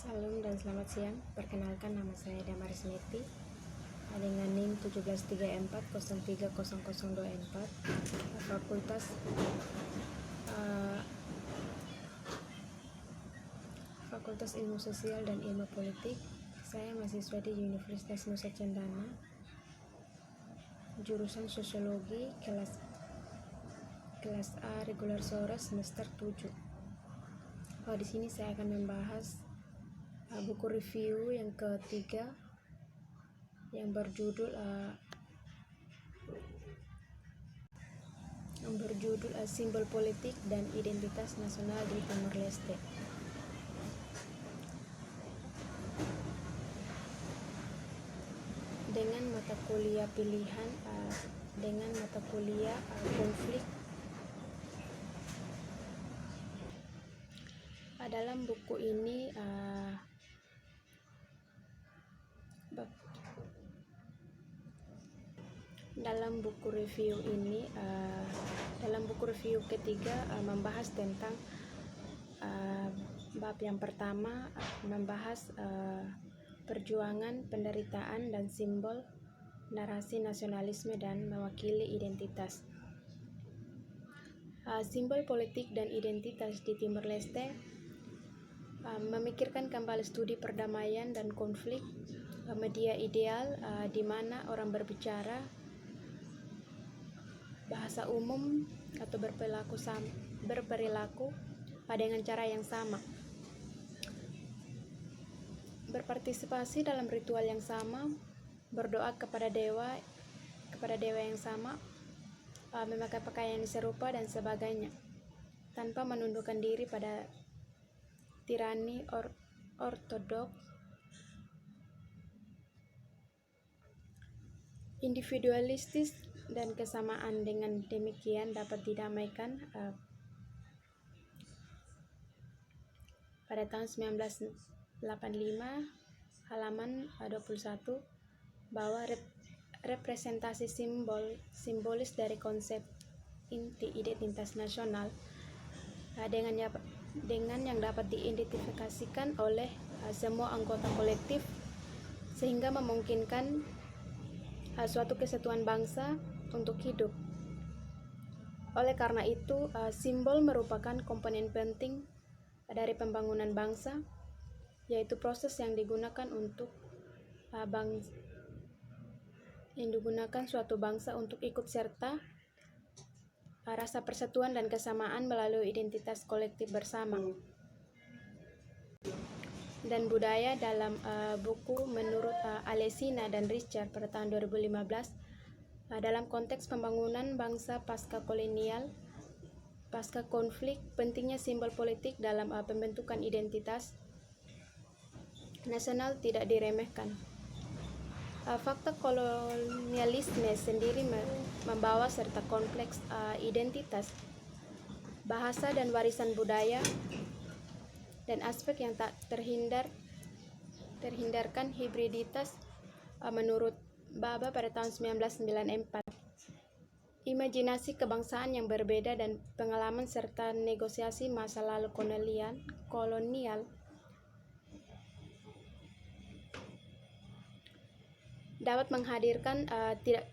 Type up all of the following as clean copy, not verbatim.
Salam dan selamat siang. Perkenalkan, nama saya Damaris Neti dengan NIM 1734030024, Fakultas Fakultas Ilmu Sosial dan Ilmu Politik. Saya mahasiswa di Universitas Nusa Cendana, jurusan Sosiologi, kelas A regular sore semester 7. Di sini saya akan membahas buku review yang ketiga yang berjudul Simbol Politik dan Identitas Nasional di Timor Leste. Dengan mata kuliah pilihan, dengan mata kuliah konflik. Dalam buku ini dalam buku review ketiga membahas tentang bab yang pertama, membahas perjuangan, penderitaan, dan simbol narasi nasionalisme dan mewakili identitas. Simbol politik dan identitas di Timor Leste memikirkan kembali studi perdamaian dan konflik, media ideal di mana orang berbicara bahasa umum atau berperilaku dengan cara yang sama, berpartisipasi dalam ritual yang sama, berdoa kepada dewa yang sama, memakai pakaian yang serupa dan sebagainya, tanpa menundukkan diri pada tirani ortodoks. Individualistis dan kesamaan dengan demikian dapat didamaikan pada tahun 1985 halaman 21 bahwa representasi simbolis dari konsep inti identitas nasional dengan yang dapat diidentifikasikan oleh semua anggota kolektif sehingga memungkinkan suatu kesatuan bangsa untuk hidup. Oleh karena itu, simbol merupakan komponen penting dari pembangunan bangsa, yaitu proses yang digunakan suatu bangsa untuk ikut serta rasa persatuan dan kesamaan melalui identitas kolektif bersama. Dan budaya dalam buku menurut Alesina dan Richard pada tahun 2015 dalam konteks pembangunan bangsa pasca konflik, pentingnya simbol politik dalam pembentukan identitas nasional tidak diremehkan. Fakta kolonialisme sendiri membawa serta kompleks identitas, bahasa dan warisan budaya, dan aspek yang tak terhindarkan hibriditas. Menurut Baba pada tahun 1994, imajinasi kebangsaan yang berbeda dan pengalaman serta negosiasi masa lalu kolonial dapat menghadirkan tidak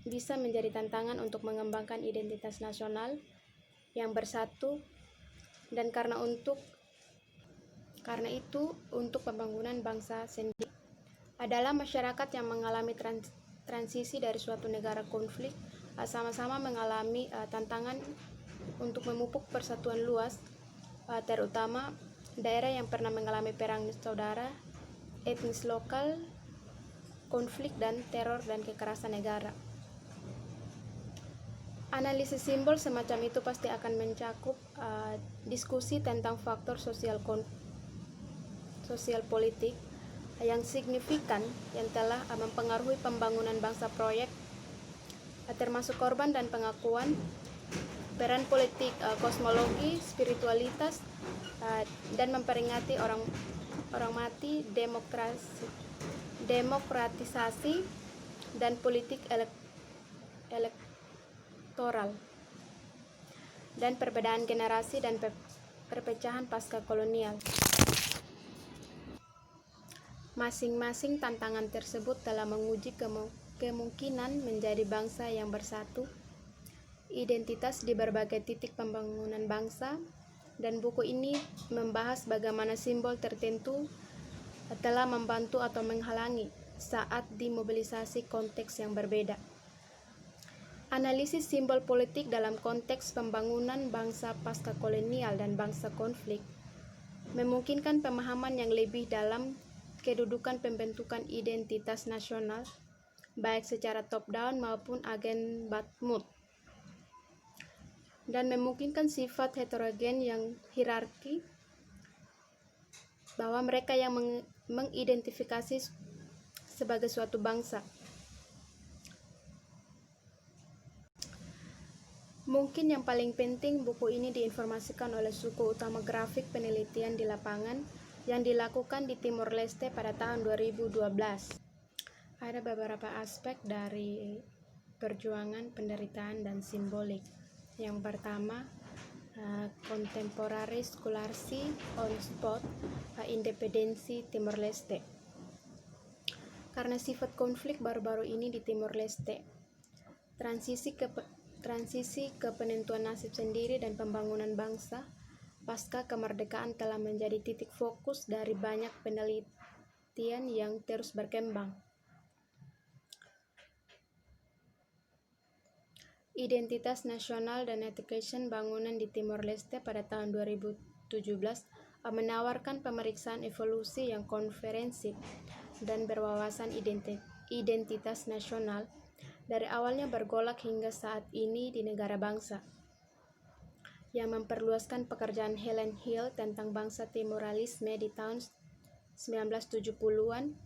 bisa menjadi tantangan untuk mengembangkan identitas nasional yang bersatu, dan karena itu untuk pembangunan bangsa sendiri adalah masyarakat yang mengalami transisi dari suatu negara konflik sama-sama mengalami tantangan untuk memupuk persatuan luas, terutama daerah yang pernah mengalami perang saudara, etnis lokal, konflik dan teror dan kekerasan negara. Analisis simbol semacam itu pasti akan mencakup diskusi tentang faktor sosial politik yang signifikan yang telah mempengaruhi pembangunan bangsa proyek, termasuk korban dan pengakuan, peran politik, kosmologi, spiritualitas, dan memperingati orang mati, demokratisasi, dan politik elektoral, dan perbedaan generasi dan perpecahan pasca kolonial. Masing-masing tantangan tersebut telah menguji kemungkinan menjadi bangsa yang bersatu, identitas di berbagai titik pembangunan bangsa, dan buku ini membahas bagaimana simbol tertentu telah membantu atau menghalangi saat dimobilisasi konteks yang berbeda. Analisis simbol politik dalam konteks pembangunan bangsa pasca kolonial dan bangsa konflik memungkinkan pemahaman yang lebih dalam kedudukan pembentukan identitas nasional, baik secara top-down maupun agen bottom-up, dan memungkinkan sifat heterogen yang hierarki bahwa mereka yang mengidentifikasi sebagai suatu bangsa. Mungkin yang paling penting, buku ini diinformasikan oleh suku utama grafik penelitian di lapangan yang dilakukan di Timor Leste pada tahun 2012. Ada beberapa aspek dari perjuangan, penderitaan, dan simbolik. Yang pertama, contemporary scholarship on spot independensi Timor Leste. Karena sifat konflik baru-baru ini di Timor Leste, transisi ke penentuan nasib sendiri dan pembangunan bangsa pasca kemerdekaan telah menjadi titik fokus dari banyak penelitian yang terus berkembang. Identitas nasional dan education bangunan di Timor Leste pada tahun 2017 menawarkan pemeriksaan evolusi yang komprehensif dan berwawasan identitas nasional dari awalnya bergolak hingga saat ini di negara bangsa, yang memperluaskan pekerjaan Helen Hill tentang bangsa Timoralisme di tahun 1970-an.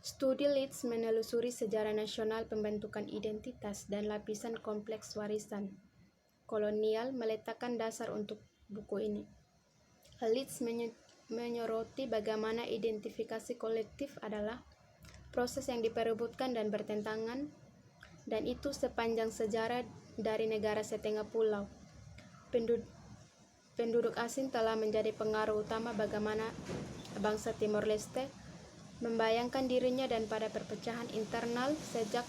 Studi Leeds menelusuri sejarah nasional pembentukan identitas dan lapisan kompleks warisan kolonial meletakkan dasar untuk buku ini. Leeds menyoroti bagaimana identifikasi kolektif adalah proses yang diperebutkan dan bertentangan, dan itu sepanjang sejarah dari negara setengah pulau. Penduduk asing telah menjadi pengaruh utama bagaimana bangsa Timor Leste membayangkan dirinya dan pada perpecahan internal sejak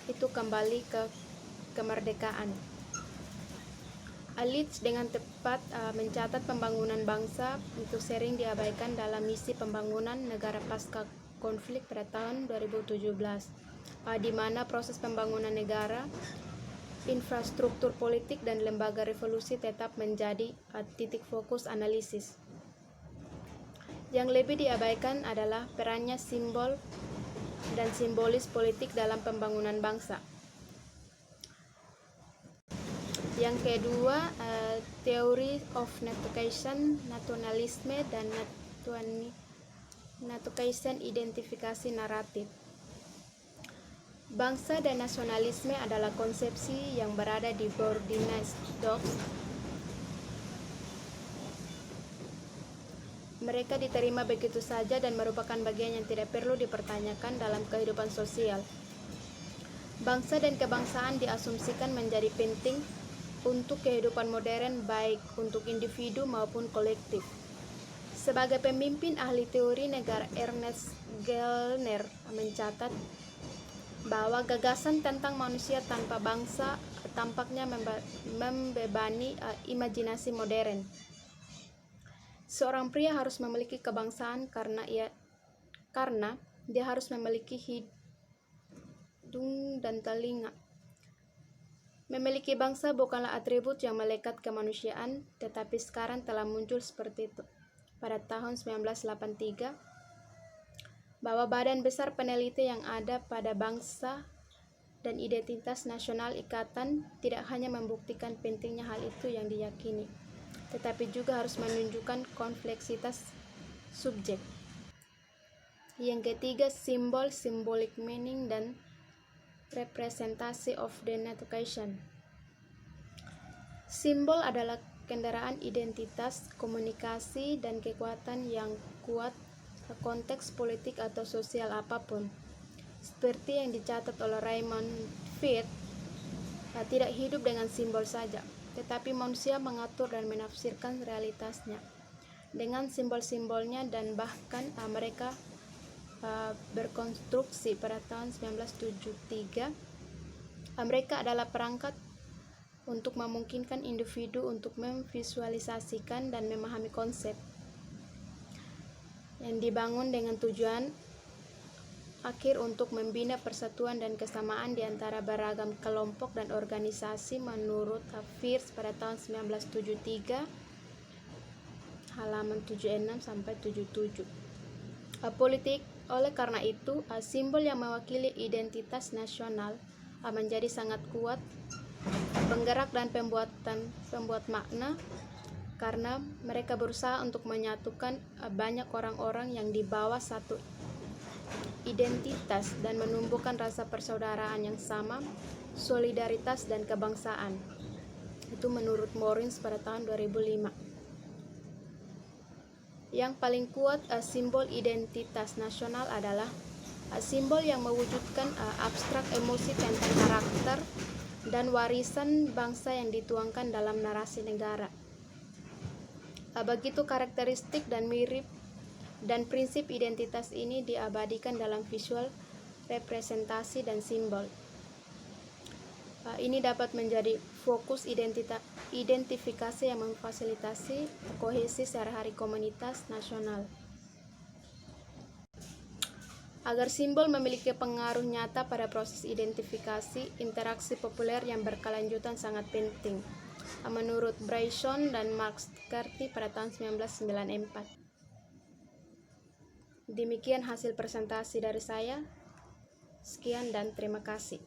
itu kembali ke kemerdekaan. Leeds dengan tepat mencatat pembangunan bangsa itu sering diabaikan dalam misi pembangunan negara pasca konflik pada tahun 2017, di mana proses pembangunan negara, infrastruktur politik, dan lembaga revolusi tetap menjadi titik fokus analisis. Yang lebih diabaikan adalah perannya simbol dan simbolis politik dalam pembangunan bangsa. Yang kedua, teori of nation, nasionalisme, dan nation identifikasi naratif. Bangsa dan nasionalisme adalah konsepsi yang berada di Bourdieu's Dogs. Mereka diterima begitu saja dan merupakan bagian yang tidak perlu dipertanyakan dalam kehidupan sosial. Bangsa dan kebangsaan diasumsikan menjadi penting untuk kehidupan modern, baik untuk individu maupun kolektif. Sebagai pemimpin ahli teori negara Ernest Gellner mencatat bahwa gagasan tentang manusia tanpa bangsa tampaknya membebani imajinasi modern. Seorang pria harus memiliki kebangsaan karena dia harus memiliki hidung dan telinga. Memiliki bangsa bukanlah atribut yang melekat kemanusiaan, tetapi sekarang telah muncul seperti itu. Pada tahun 1983, bahwa Badan Besar Peneliti yang ada pada bangsa dan identitas nasional ikatan tidak hanya membuktikan pentingnya hal itu yang diyakini, tetapi juga harus menunjukkan kompleksitas subjek. Yang ketiga, simbol, symbolic meaning, dan representasi of the nation. Simbol adalah kendaraan identitas, komunikasi, dan kekuatan yang kuat konteks politik atau sosial apapun. Seperti yang dicatat oleh Raymond Fitch, tidak hidup dengan simbol saja, tetapi manusia mengatur dan menafsirkan realitasnya dengan simbol-simbolnya, dan bahkan mereka berkonstruksi pada tahun 1973, mereka adalah perangkat untuk memungkinkan individu untuk memvisualisasikan dan memahami konsep yang dibangun dengan tujuan akhir untuk membina persatuan dan kesamaan di antara beragam kelompok dan organisasi menurut Fierce pada tahun 1973 halaman 76 sampai 77. Politik. Oleh karena itu, simbol yang mewakili identitas nasional menjadi sangat kuat penggerak dan pembuat makna, karena mereka berusaha untuk menyatukan banyak orang-orang yang di bawah satu identitas dan menumbuhkan rasa persaudaraan yang sama, solidaritas dan kebangsaan. Itu menurut Morins pada tahun 2005. Yang paling kuat simbol identitas nasional adalah simbol yang mewujudkan abstrak emosi tentang karakter dan warisan bangsa yang dituangkan dalam narasi negara. Begitu karakteristik dan mirip dan prinsip identitas ini diabadikan dalam visual, representasi, dan simbol. Ini dapat menjadi fokus identifikasi yang memfasilitasi kohesi sehari-hari komunitas nasional. Agar simbol memiliki pengaruh nyata pada proses identifikasi, interaksi populer yang berkelanjutan sangat penting. Menurut Bryson dan Mark Carty pada tahun 1994. Demikian hasil presentasi dari saya. Sekian dan terima kasih.